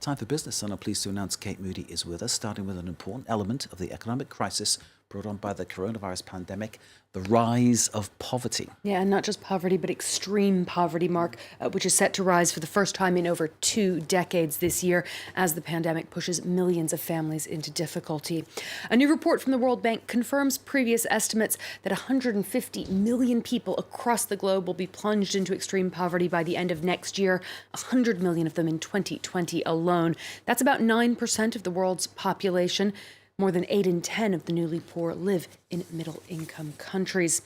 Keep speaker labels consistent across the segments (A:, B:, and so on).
A: Time for business, and I'm pleased to announce Kate Moody is with us, starting with an important element of the economic crisis brought on by the coronavirus pandemic, the rise of poverty.
B: Yeah, and not just poverty, but extreme poverty, Mark, which is set to rise for the first time in over 2 decades this year as the pandemic pushes millions of families into difficulty. A new report from the World Bank confirms previous estimates that 150 million people across the globe will be plunged into extreme poverty by the end of next year, 100 million of them in 2020 alone. That's about 9% of the world's population. More than 8 in 10 of the newly poor live in middle-income countries.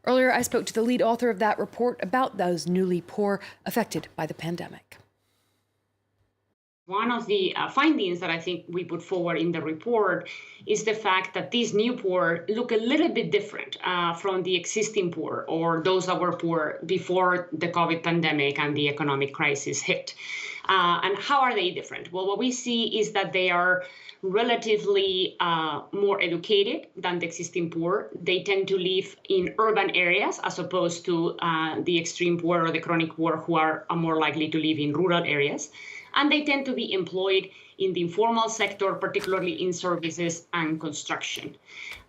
B: Earlier, I spoke to the lead author of that report about those newly poor affected by the pandemic.
C: One of the findings that I think we put forward in the report is the fact that these new poor look a little bit different from the existing poor, or those that were poor before the COVID pandemic and the economic crisis hit. And how are they different? Well, what we see is that they are relatively more educated than the existing poor. They tend to live in urban areas as opposed to the extreme poor or the chronic poor, who are more likely to live in rural areas. And they tend to be employed in the informal sector, particularly in services and construction.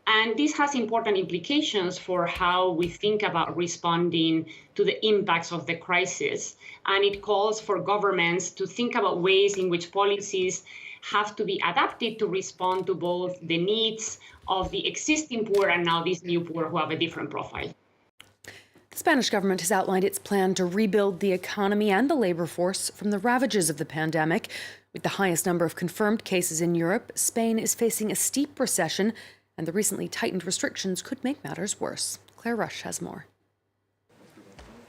C: And this has important implications for how we think about responding to the impacts of the crisis. And it calls for governments to think about ways in which policies have to be adapted to respond to both the needs of the existing poor and now these new poor who have a different profile.
B: The Spanish government has outlined its plan to rebuild the economy and the labor force from the ravages of the pandemic. With the highest number of confirmed cases in Europe, Spain is facing a steep recession, and the recently tightened restrictions could make matters worse. Claire Rush has more.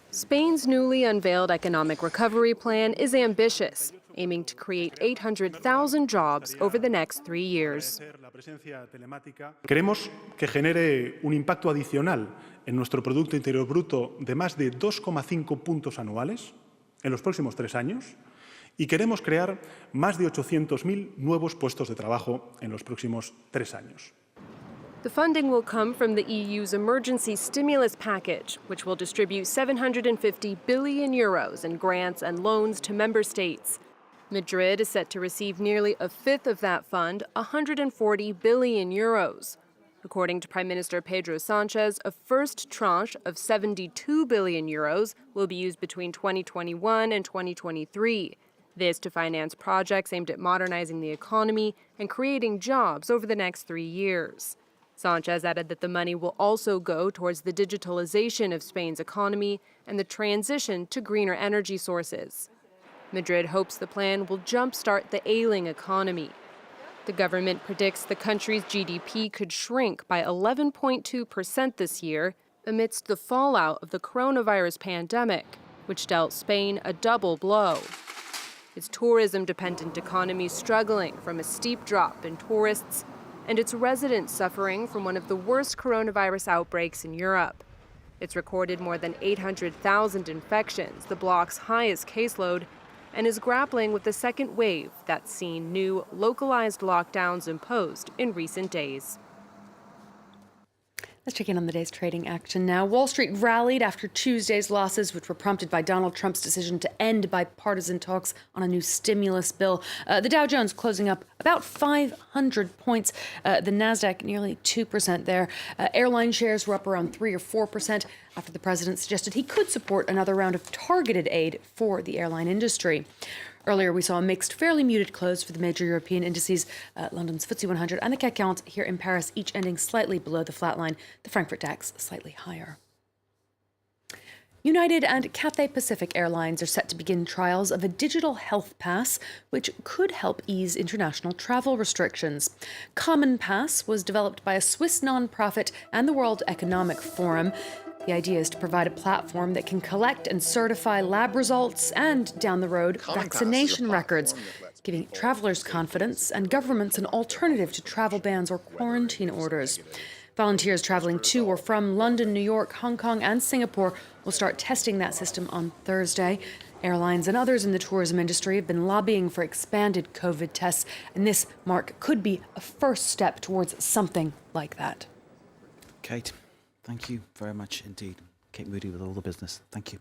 D: Spain's newly unveiled economic recovery plan is ambitious, aiming to create 800,000 jobs over the next 3 years.
E: Queremos que genere un impacto adicional en nuestro Producto Interior Bruto de más de 2,5 puntos anuales en los próximos 3 años, y queremos crear más de 800.000 nuevos puestos de trabajo en los próximos 3 años.
D: The funding will come from the EU's emergency stimulus package, which will distribute 750 billion euros in grants and loans to member states. Madrid is set to receive nearly a fifth of that fund, 140 billion euros. According to Prime Minister Pedro Sánchez, a first tranche of 72 billion euros will be used between 2021 and 2023. This to finance projects aimed at modernizing the economy and creating jobs over the next 3 years. Sánchez added that the money will also go towards the digitalization of Spain's economy and the transition to greener energy sources. Madrid hopes the plan will jumpstart the ailing economy. The government predicts the country's GDP could shrink by 11.2% this year amidst the fallout of the coronavirus pandemic, which dealt Spain a double blow. Its tourism-dependent economy struggling from a steep drop in tourists, and its residents suffering from one of the worst coronavirus outbreaks in Europe. It's recorded more than 800,000 infections, the bloc's highest caseload, and is grappling with the second wave that's seen new localized lockdowns imposed in recent days.
B: Let's check in on the day's trading action now. Wall Street rallied after Tuesday's losses, which were prompted by Donald Trump's decision to end bipartisan talks on a new stimulus bill. The Dow Jones closing up about 500 points. The Nasdaq nearly 2% there. Airline shares were up around 3 or 4% after the president suggested he could support another round of targeted aid for the airline industry. Earlier, we saw a mixed, fairly muted close for the major European indices, London's FTSE 100 and the CAC 40 here in Paris, each ending slightly below the flat line, the Frankfurt DAX slightly higher. United and Cathay Pacific Airlines are set to begin trials of a digital health pass, which could help ease international travel restrictions. Common Pass was developed by a Swiss nonprofit and the World Economic Forum. The idea is to provide a platform that can collect and certify lab results and, down the road, vaccination records, giving travelers confidence and governments an alternative to travel bans or quarantine orders. Volunteers traveling to or from London, New York, Hong Kong and Singapore will start testing that system on Thursday. Airlines and others in the tourism industry have been lobbying for expanded COVID tests, and this, Mark, could be a first step towards something like that.
A: Kate, thank you very much indeed. Kate Moody with all the business. Thank you.